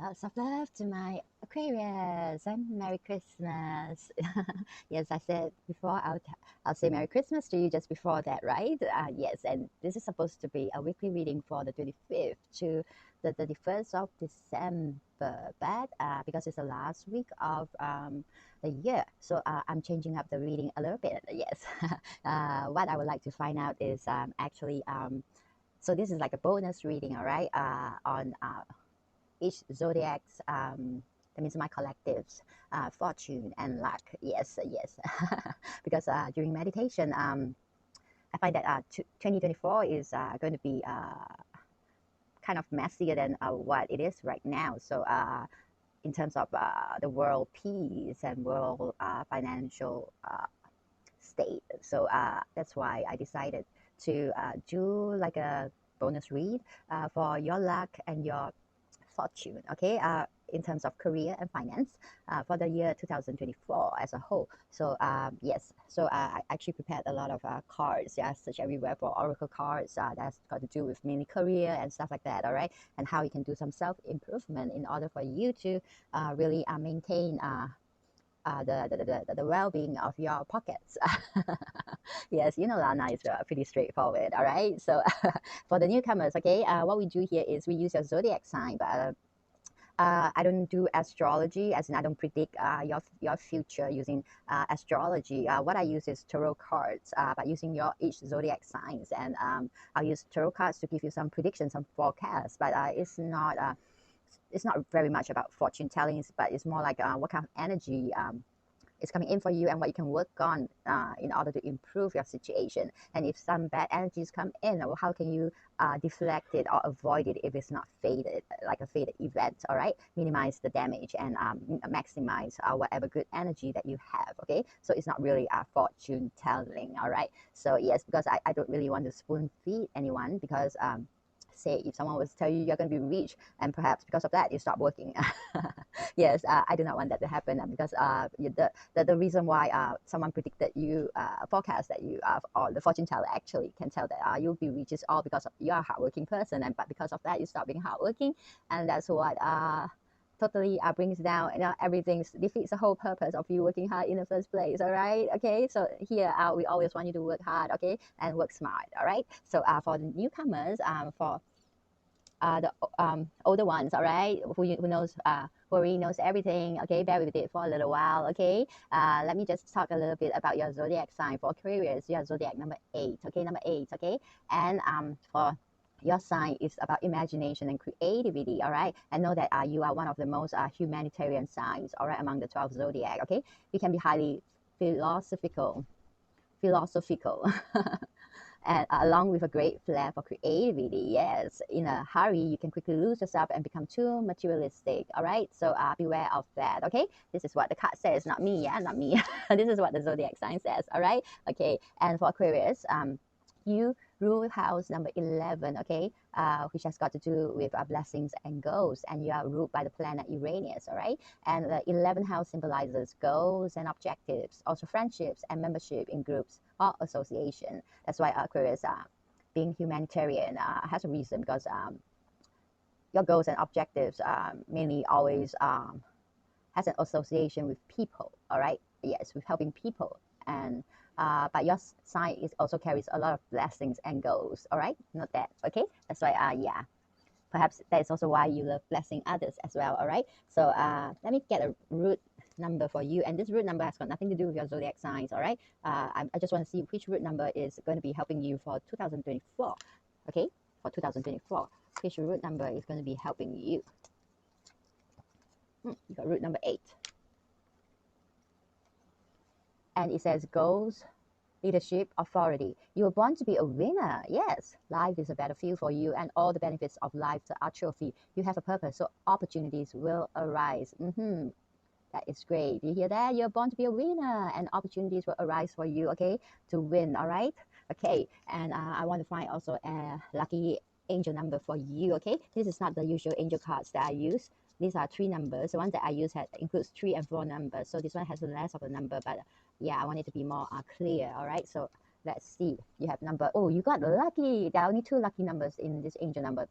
Lots of love to my Aquarius and Merry Christmas. Yes, I said before I'll say Merry Christmas to you just before that, right? Yes, and this is supposed to be a weekly reading for the 25th to the 31st of December, but because it's the last week of the year, so I'm changing up the reading a little bit. Yes, what I would like to find out is actually so this is like a bonus reading, all right, on each zodiac's that means my collectives fortune and luck. Yes. Because during meditation I find that 2024 is going to be kind of messier than what it is right now. So in terms of the world peace and world financial state, so that's why I decided to do like a bonus read for your luck and your fortune, okay, in terms of career and finance for the year 2024 as a whole. So yes, so I actually prepared a lot of cards, yeah, search everywhere for oracle cards that's got to do with mainly career and stuff like that, all right, and how you can do some self-improvement in order for you to really maintain the well-being of your pockets. Yes, you know Lana is pretty straightforward, all right. So for the newcomers, okay, what we do here is we use your zodiac sign, but I don't do astrology, as in I don't predict your future using astrology. What I use is tarot cards, by using your each zodiac signs, and I'll use tarot cards to give you some predictions, some forecasts. But it's not very much about fortune tellings, but it's more like what kind of energy is coming in for you and what you can work on in order to improve your situation. And if some bad energies come in, or how can you deflect it or avoid it if it's not faded, like a faded event, all right? Minimize the damage and maximize whatever good energy that you have, okay? So it's not really a fortune telling, all right? So yes, because I don't really want to spoon feed anyone, because say if someone was to tell you you're going to be rich and perhaps because of that you stop working. Yes, I do not want that to happen, because the reason why someone predicted you forecast that you or the fortune teller actually can tell that you'll be rich is all because of you're a hardworking person, and but because of that you stop being hardworking, and that's what totally brings down, you know, everything defeats the whole purpose of you working hard in the first place, all right? Okay, so here we always want you to work hard, okay, and work smart, all right? So for the newcomers, for the older ones, all right, who knows, who already knows everything, okay, bear with it for a little while, okay. Let me just talk a little bit about your zodiac sign. For Aquarius, your zodiac number 8, okay, number 8, okay, and for your sign is about imagination and creativity, all right, and know that you are one of the most humanitarian signs, all right, among the 12 zodiac, okay. You can be highly philosophical and along with a great flair for creativity. Yes, in a hurry, you can quickly lose yourself and become too materialistic. All right, so beware of that. Okay, this is what the card says, not me. Yeah, not me. This is what the zodiac sign says. All right, okay, and for Aquarius, you rule house number 11, okay, which has got to do with blessings and goals, and you are ruled by the planet Uranus, all right, and the 11th house symbolizes goals and objectives, also friendships and membership in groups or association. That's why Aquarius, being humanitarian, has a reason, because your goals and objectives mainly always has an association with people, all right, yes, with helping people, and but your sign is also carries a lot of blessings and goals, all right, not that, okay. That's why yeah, perhaps that is also why you love blessing others as well, all right. So let me get a root number for you, and this root number has got nothing to do with your zodiac signs, all right. I just want to see which root number is going to be helping you for 2024, okay, for 2024, which root number is going to be helping you. You got root number 8, and it says goals, leadership, authority. You were born to be a winner. Yes, life is a battlefield for you, and all the benefits of life are a trophy. You have a purpose, so opportunities will arise. That is great. You hear that? You're born to be a winner, and opportunities will arise for you, okay, to win, all right? Okay, and I want to find also a lucky angel number for you, okay? This is not the usual angel cards that I use. These are 3 numbers. The one that I use includes 3 and 4 numbers, so this one has less of a number, but yeah, I want it to be more clear, all right? So let's see. You have number, oh, you got lucky. There are only 2 lucky numbers in this angel number.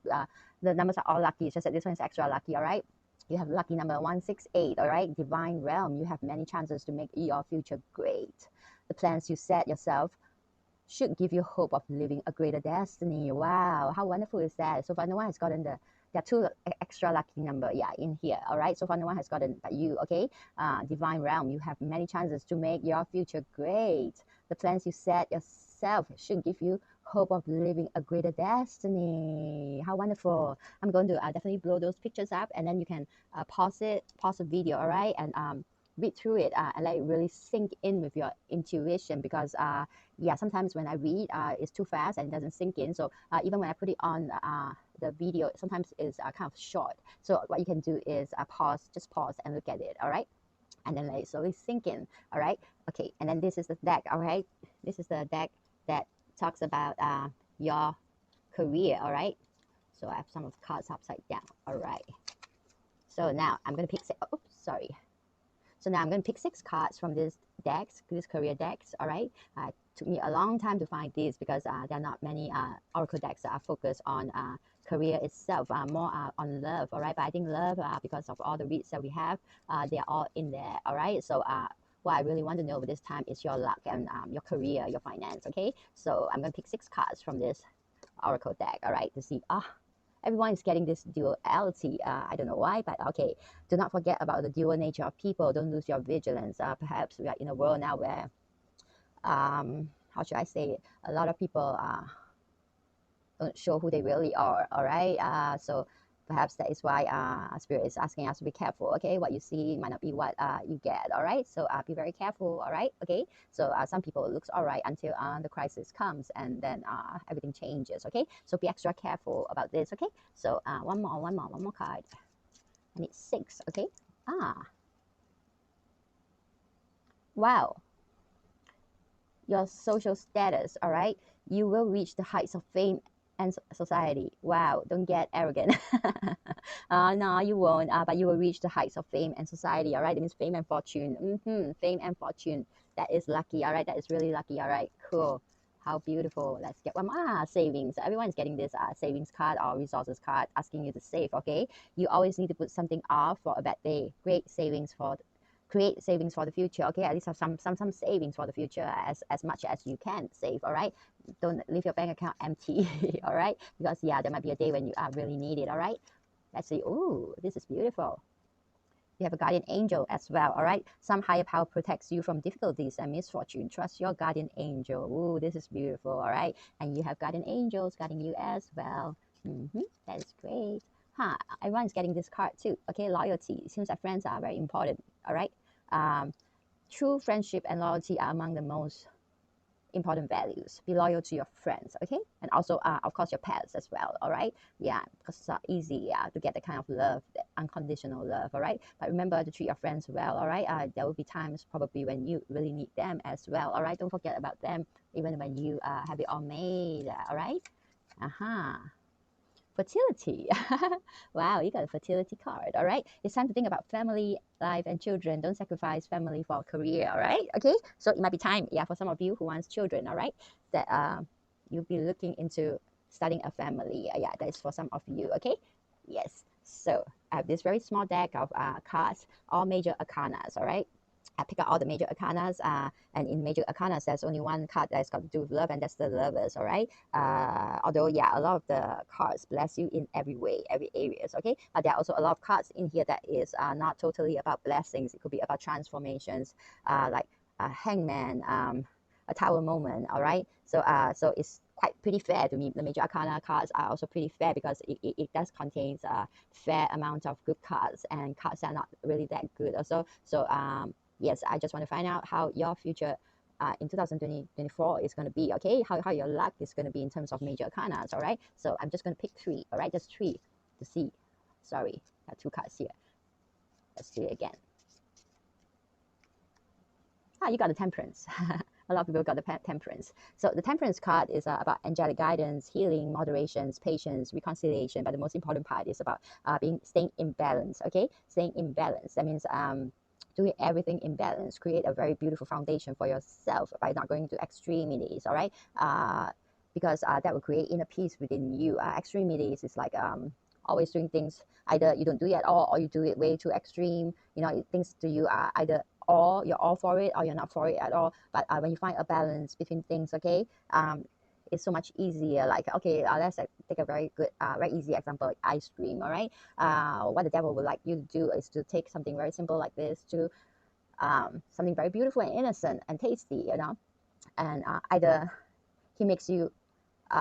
The numbers are all lucky. It's just that this one is extra lucky, all right? You have lucky number 168, all right? Divine realm. You have many chances to make your future great. The plans you set yourself should give you hope of living a greater destiny. Wow, how wonderful is that? So far, no one has gotten there are two extra lucky number, yeah, in here, all right? So far, no one has gotten but you, okay? Divine realm, you have many chances to make your future great. The plans you set yourself should give you hope of living a greater destiny. How wonderful. I'm going to definitely blow those pictures up, and then you can pause the video, all right? And read through it and let it really sink in with your intuition, because yeah, sometimes when I read, it's too fast and it doesn't sink in. So even when I put it on the video, sometimes it's kind of short. So what you can do is just pause and look at it, all right? And then let it slowly sink in, all right? Okay, and then this is the deck, all right? This is the deck that talks about your career, all right? So I have some of the cards upside down, all right? So now I'm going to pick, oh, sorry. So now I'm going to pick 6 cards from this decks, this career decks, all right? It took me a long time to find these because there are not many oracle decks that are focused on career itself, more on love, all right? But I think love, because of all the reads that we have, they're all in there, all right? So what I really want to know this time is your luck and your career, your finance, okay? So I'm going to pick 6 cards from this oracle deck, all right, to see, everyone is getting this duality. I don't know why, but okay. Do not forget about the dual nature of people. Don't lose your vigilance. Perhaps we are in a world now where, how should I say it? A lot of people don't show who they really are, all right? So perhaps that is why Spirit is asking us to be careful, okay? What you see might not be what you get, all right? So be very careful, all right? Okay? So some people it looks all right until the crisis comes, and then everything changes, okay? So be extra careful about this, okay? So one more card. I need 6, okay? Wow. Your social status, all right? You will reach the heights of fame and society. Wow, don't get arrogant. No, you won't, but you will reach the heights of fame and society, all right? It means fame and fortune. Fame and fortune. That is lucky, all right? That is really lucky, all right? Cool. How beautiful. Let's get one more. Savings. Everyone's getting this savings card or resources card asking you to save, okay? You always need to put something off for a bad day. Great savings for create savings for the future, okay? At least have some savings for the future, as much as you can save, all right? Don't leave your bank account empty, all right? Because yeah, there might be a day when you really need it, all right? Let's see. Ooh, this is beautiful. You have a guardian angel as well, all right? Some higher power protects you from difficulties and misfortune. Trust your guardian angel. Ooh, this is beautiful, all right? And you have guardian angels guarding you as well. That is great. Everyone's getting this card too, okay? Loyalty. It seems that friends are very important, all right? True friendship and loyalty are among the most important values. Be loyal to your friends, okay? And also, of course, your pets as well, all right? Yeah, because it's not easy to get the kind of love, the unconditional love, all right? But remember to treat your friends well, all right? There will be times probably when you really need them as well, all right? Don't forget about them, even when you have it all made, all right? Fertility. Wow, you got a fertility card, all right? It's time to think about family, life, and children. Don't sacrifice family for career, all right? Okay, so it might be time, yeah, for some of you who wants children, all right, that you'll be looking into starting a family. Yeah, that is for some of you, okay? Yes, so I have this very small deck of cards, all major arcanas, all right? I pick out all the major arcanas, and in major arcanas, there's only one card that's got to do with love, and that's the lovers, all right? Although, yeah, a lot of the cards bless you in every way, every areas, okay? But there are also a lot of cards in here that is not totally about blessings. It could be about transformations, like a hangman, a tower moment, all right? So, so it's quite pretty fair to me. The major arcana cards are also pretty fair because it does contain a fair amount of good cards and cards that are not really that good also. So, yes, I just want to find out how your future in 2024 is going to be, okay? How your luck is going to be in terms of major arcanas, all right? So I'm just going to pick 3, all right? Just 3 to see. Sorry, I have 2 cards here. Let's do it again. You got the Temperance. A lot of people got the Temperance. So the Temperance card is about angelic guidance, healing, moderations, patience, reconciliation. But the most important part is about staying in balance, okay? Staying in balance. That means doing everything in balance. Create a very beautiful foundation for yourself by not going to extremities, all right? Because that will create inner peace within you. Extremities is like always doing things, either you don't do it at all or you do it way too extreme. You know, things to you are either all you're all for it or you're not for it at all. But when you find a balance between things, okay, it's so much easier. Like, okay, let's take a very good, very easy example, like ice cream. All right, what the devil would like you to do is to take something very simple like this to something very beautiful and innocent and tasty, you know, and either he makes you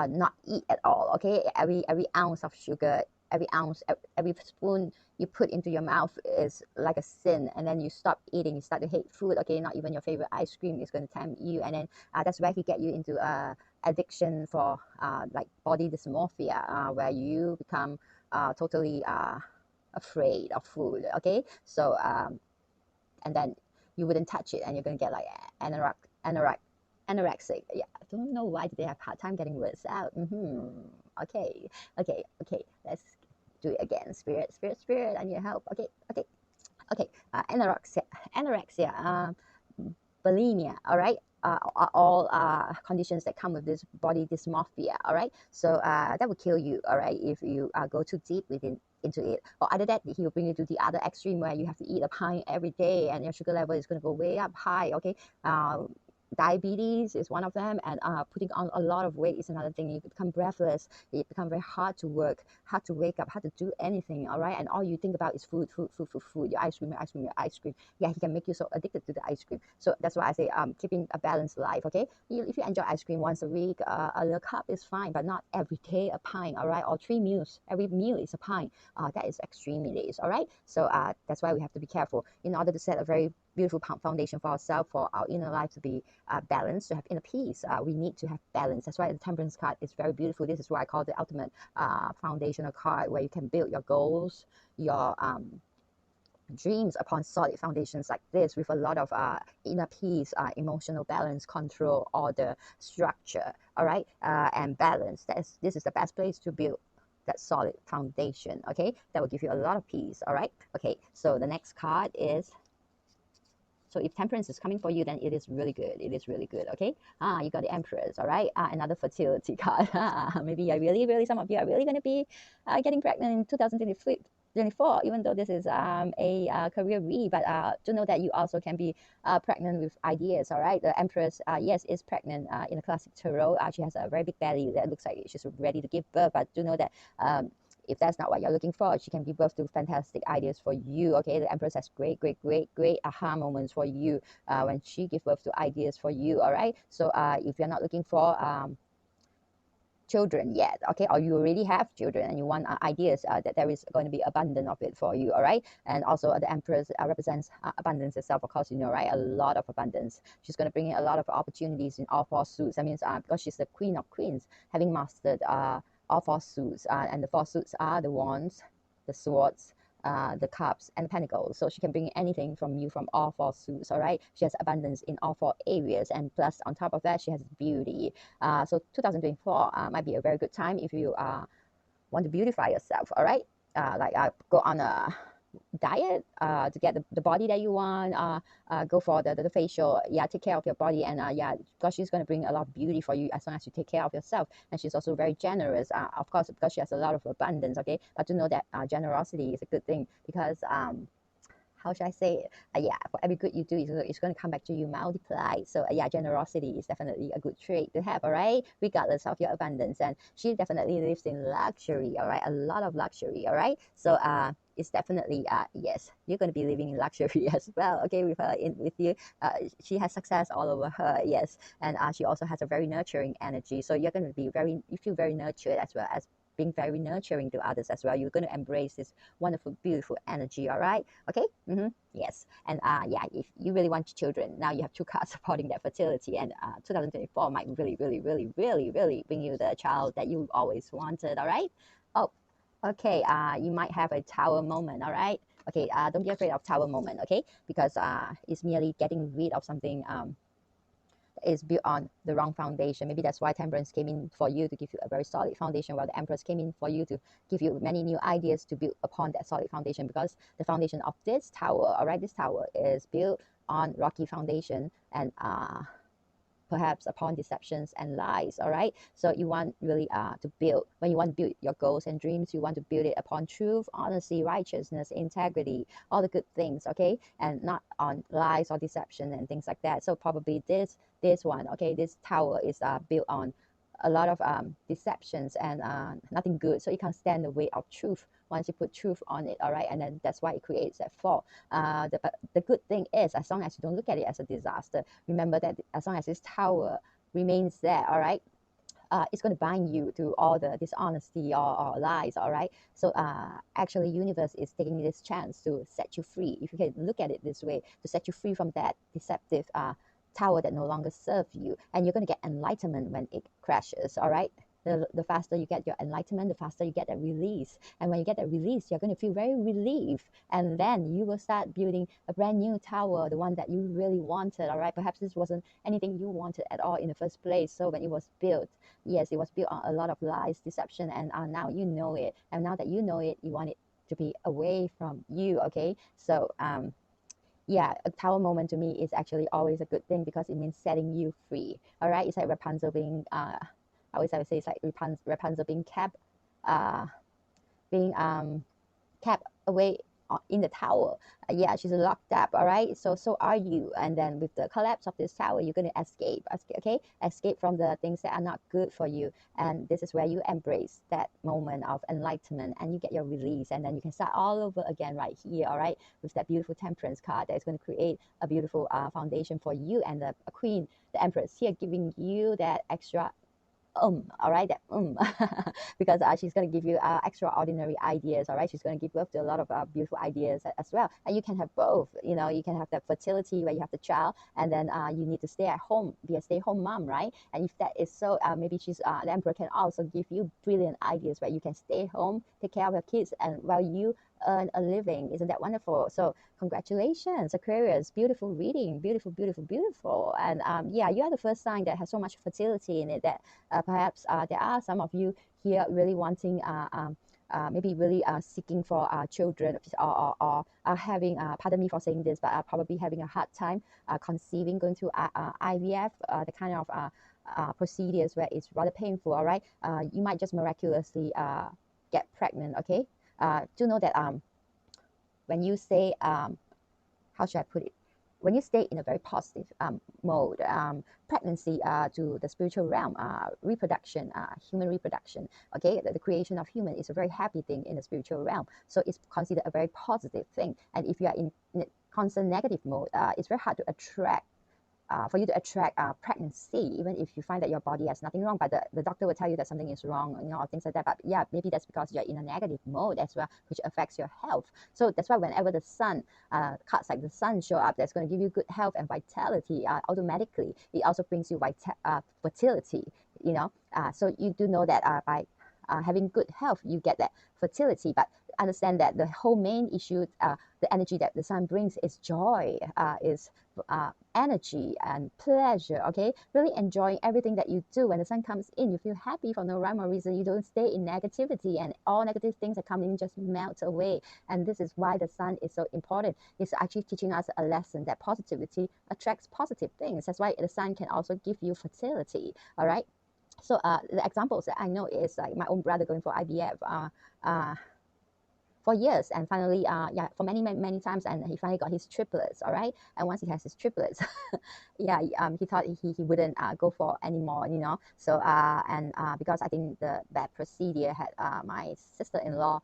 not eat at all. Okay, every ounce of sugar, every ounce, every spoon you put into your mouth is like a sin, and then you stop eating, you start to hate food. Okay, not even your favorite ice cream is going to tempt you, and then that's where he get you into addiction for like body dysmorphia, where you become totally afraid of food. Okay, so and then you wouldn't touch it, and you're gonna get like anorexic. Yeah, I don't know why they have hard time getting words out. Okay, let's do it again. Spirit, I need help. Okay. Anorexia, bulimia. All right. Are all conditions that come with this body dysmorphia. All right, so that will kill you. All right, if you go too deep into it, or either that he will bring you to the other extreme where you have to eat a pint every day and your sugar level is going to go way up high. Okay, diabetes is one of them, and putting on a lot of weight is another thing. You become breathless, it becomes very hard to work, hard to wake up, hard to do anything. All right, and all you think about is food, your ice cream, yeah, he can make you so addicted to the ice cream. So that's why I say keeping a balanced life. Okay, if you enjoy ice cream once a week, a little cup is fine, but not every day a pint. All right, or 3 meals, every meal is a pint. That is extreme it is. All right, so that's why we have to be careful in order to set a very beautiful foundation for ourselves, for our inner life to be balanced, to have inner peace. We need to have balance. That's why the Temperance card is very beautiful. This is why I call it the ultimate foundational card, where you can build your goals, your dreams upon solid foundations like this, with a lot of inner peace, emotional balance, control, order, structure. All right, and balance. This is the best place to build that solid foundation. Okay, that will give you a lot of peace. All right. Okay, so the next card is, so if temperance is coming for you, then it is really good. It is really good. Okay. You got the Empress. All right. Another fertility card. Maybe you're really, some of you are really going to be getting pregnant in 2024, even though this is a career read, but to know that you also can be pregnant with ideas. All right. The Empress, yes, is pregnant in the classic tarot. She has a very big belly that looks like she's ready to give birth, but do know that if that's not what you're looking for, she can give birth to fantastic ideas for you. Okay, the Empress has great aha moments for you when she gives birth to ideas for you. All right, so if you're not looking for children yet, okay, or you already have children and you want ideas, that there is going to be abundance of it for you. All right, and also the Empress represents abundance itself, of course, you know, right? A lot of abundance. She's going to bring in a lot of opportunities in all four suits. That means because she's the Queen of Queens, having mastered all four suits, and the four suits are the wands, the swords, the cups, and pentacles. So she can bring anything from you from all four suits. All right, she has abundance in all four areas, and plus on top of that, she has beauty. So 2024 might be a very good time if you want to beautify yourself. All right, go on a diet to get the body that you want, go for the facial, yeah, take care of your body, and yeah, because she's going to bring a lot of beauty for you as long as you take care of yourself. And she's also very generous, of course, because she has a lot of abundance. Okay, but to know that generosity is a good thing, because how should I say it? Yeah, for every good you do, it's going to come back to you multiplied. So yeah, generosity is definitely a good trait to have, all right, regardless of your abundance. And she definitely lives in luxury, all right, a lot of luxury, all right. So it's definitely yes, you're going to be living in luxury as well. Okay, with her with you, she has success all over her. Yes, and she also has a very nurturing energy. So you're going to be you feel very nurtured, as well as being very nurturing to others as well. You're going to embrace this wonderful, beautiful energy. All right. Okay. Yes. And yeah, if you really want children, now you have two cards supporting that fertility, and 2024 might really bring you the child that you always wanted. All right. Oh, okay. You might have a tower moment. All right. Okay. Don't be afraid of tower moment. Okay, because it's merely getting rid of something is built on the wrong foundation. Maybe that's why Temperance came in for you to give you a very solid foundation, while the Empress came in for you to give you many new ideas to build upon that solid foundation, because the foundation of this tower, all right, this tower is built on rocky foundation, and perhaps upon deceptions and lies. All right, so you want really to build, when you want to build your goals and dreams, you want to build it upon truth, honesty, righteousness, integrity, all the good things, okay, and not on lies or deception and things like that. So probably this one, okay, this tower is built on a lot of deceptions and nothing good, so it can't stand the weight of truth once you put truth on it. All right, and then that's why it creates that fall. The good thing is, as long as you don't look at it as a disaster, remember that as long as this tower remains there, all right, it's going to bind you to all the dishonesty or lies. All right, so actually universe is taking this chance to set you free, if you can look at it this way, to set you free from that deceptive tower that no longer serve you, and you're going to get enlightenment when it crashes. All right, the faster you get your enlightenment, the faster you get that release, and when you get that release, you're going to feel very relieved, and then you will start building a brand new tower, the one that you really wanted. All right, perhaps this wasn't anything you wanted at all in the first place, so when it was built, yes, it was built on a lot of lies, deception, and now you know it, and now that you know it, you want it to be away from you. Okay, so yeah, a tower moment to me is actually always a good thing, because it means setting you free. All right, it's like Rapunzel being I always say it's like Rapunzel being being kept away in the tower. Yeah, she's locked up. All right, so are you. And then with the collapse of this tower, you're going to escape. Okay, escape from the things that are not good for you, and this is where you embrace that moment of enlightenment, and you get your release, and then you can start all over again right here. All right, with that beautiful temperance card that is going to create a beautiful foundation for you, and the queen, the empress here, giving you that extra all right, that because she's going to give you extraordinary ideas. All right, she's going to give birth to a lot of beautiful ideas as well, and you can have both. You know, you can have that fertility where you have the child, and then you need to stay at home, be a stay-home mom, right? And if that is so, maybe she's the emperor can also give you brilliant ideas where you can stay home, take care of your kids, and while you earn a living. Isn't that wonderful? So congratulations, Aquarius. Beautiful reading. Beautiful, beautiful, beautiful. And yeah, you are the first sign that has so much fertility in it that perhaps there are some of you here really wanting maybe really seeking for children, or having, pardon me for saying this, but probably having a hard time conceiving, going through IVF, the kind of procedures where it's rather painful. All right, you might just miraculously get pregnant. Okay, do know that when you say, how should I put it? When you stay in a very positive mode, pregnancy to the spiritual realm, reproduction, human reproduction, okay, the creation of human is a very happy thing in the spiritual realm. So it's considered a very positive thing. And if you are in constant negative mode, it's very hard to attract for you to attract pregnancy, even if you find that your body has nothing wrong, but the doctor will tell you that something is wrong, you know, or things like that. But yeah, maybe that's because you're in a negative mode as well, which affects your health. So that's why whenever the sun, cards like the sun show up, that's going to give you good health and vitality automatically. It also brings you fertility, you know. So you do know that by having good health, you get that fertility. But understand that the whole main issue, the energy that the sun brings is joy, is energy and pleasure. Okay, really enjoying everything that you do. When the sun comes in, you feel happy for no rhyme or reason. You don't stay in negativity, and all negative things that come in just melt away. And this is why the sun is so important. It's actually teaching us a lesson that positivity attracts positive things. That's why the sun can also give you fertility. All right, so the examples that I know is like my own brother going for IVF for years, and finally yeah, for many times, and he finally got his triplets. All right, and once he has his triplets, yeah, he thought he wouldn't go for anymore, you know. So and because I think that procedure had my sister-in-law,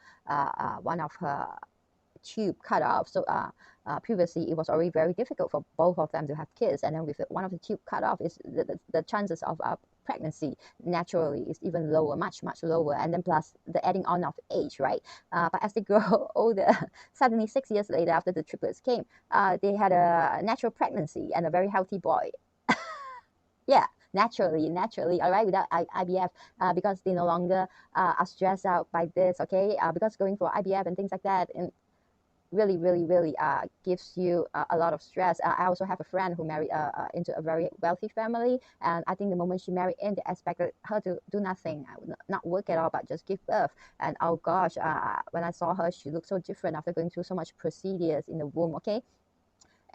one of her tube cut off. So previously it was already very difficult for both of them to have kids, and then with one of the tube cut off, is the chances of pregnancy naturally is even lower, much lower. And then plus the adding on of age, right? But as they grow older, suddenly 6 years later, after the triplets came, they had a natural pregnancy and a very healthy boy. Yeah, naturally, all right, without IVF, because they no longer are stressed out by this. Okay, because going for IVF and things like that, and really gives you a lot of stress. I also have a friend who married into a very wealthy family, and I think the moment she married in, they expected her to do nothing, not work at all, but just give birth. And oh gosh, when I saw her, she looked so different after going through so much procedures in the womb. Okay,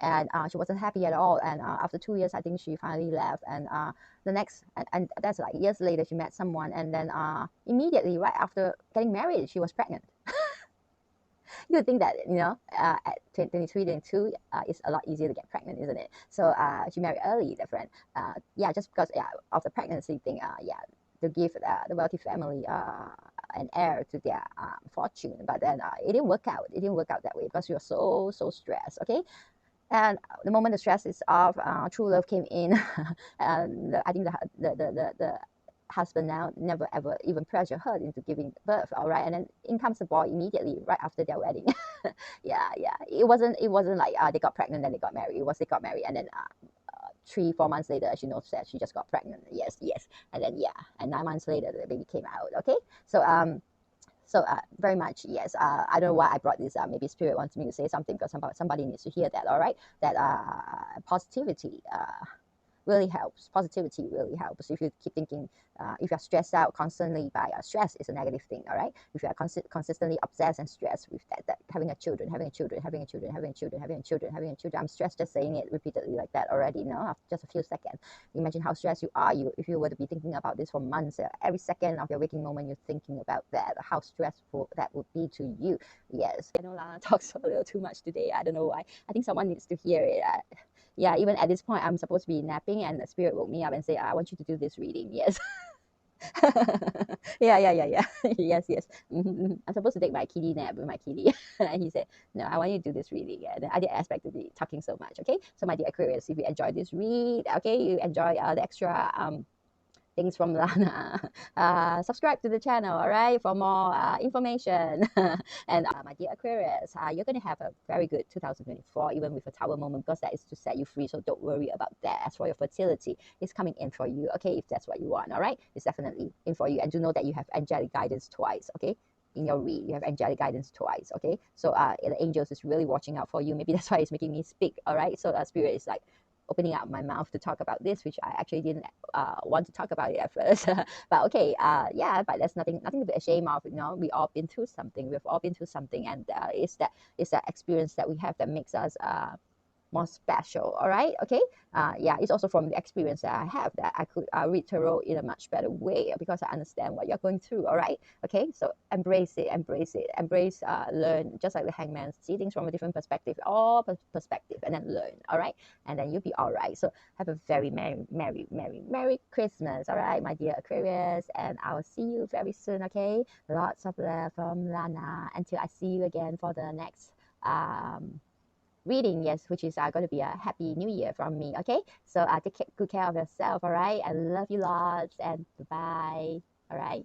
and she wasn't happy at all. And after 2 years, I think she finally left. And the next, and that's like years later, she met someone, and then immediately right after getting married, she was pregnant. You would think that, at 23, 22, it's a lot easier to get pregnant, isn't it? So she married early, the friend. Yeah, just because of the pregnancy thing. Yeah, to give the wealthy family an heir to their fortune. But then it didn't work out. It didn't work out that way because she was so stressed. Okay. And the moment the stress is off, true love came in, and I think the husband now never ever even pressure her into giving birth. All right, and then in comes the boy immediately right after their wedding. Yeah, it wasn't like they got pregnant then they got married. It was they got married and then 3-4 months later she knows that she just got pregnant. Yes, and then and 9 months later the baby came out. Okay, so very much, yes. I don't know why I brought this up. Maybe Spirit wants me to say something because somebody needs to hear that, all right? That positivity really helps. Positivity really helps. If you keep thinking, if you're stressed out constantly by stress is a negative thing, all right? If you are consistently obsessed and stressed with that having a children, I'm stressed just saying it repeatedly like that already, after just a few seconds. Imagine how stressed you are. If you were to be thinking about this for months, every second of your waking moment, you're thinking about that, how stressful that would be to you. Yes, I know Lana talks a little too much today. I don't know why. I think someone needs to hear it. Yeah, even at this point, I'm supposed to be napping, and the spirit woke me up and say, "I want you to do this reading." Yes. Yeah. Yes. I'm supposed to take my kitty nap with my kitty. And he said, "No, I want you to do this reading." And I didn't expect to be talking so much. Okay, so my dear Aquarius, if you enjoy this read, okay, you enjoy the extra things from Lana, subscribe to the channel, all right, for more information. And my dear Aquarius, you're going to have a very good 2024, even with a tower moment, because that is to set you free. So don't worry about that. As for your fertility, it's coming in for you, okay, if that's what you want, all right? It's definitely in for you. And do know that you have angelic guidance twice, okay? In your read, you have angelic guidance twice, okay? So the angels is really watching out for you. Maybe that's why it's making me speak, all right? So spirit is like opening up my mouth to talk about this, which I actually didn't want to talk about it at first. But okay, but there's nothing to be ashamed of. We all been through something. We've all been through something, and it's that experience that we have that makes us more special. All right, okay. It's also from the experience that I have that I could read tarot in a much better way because I understand what you're going through. All right, okay. So embrace it, learn. Just like the hangman, see things from a different perspective, all perspective, and then learn. All right, and then you'll be all right. So have a very merry Christmas. All right, my dear Aquarius, and I will see you very soon. Okay, lots of love from Lana. Until I see you again for the next reading, yes, which is going to be a happy new year from me. Okay, so take good care of yourself. All right, I love you lots, and bye. All right.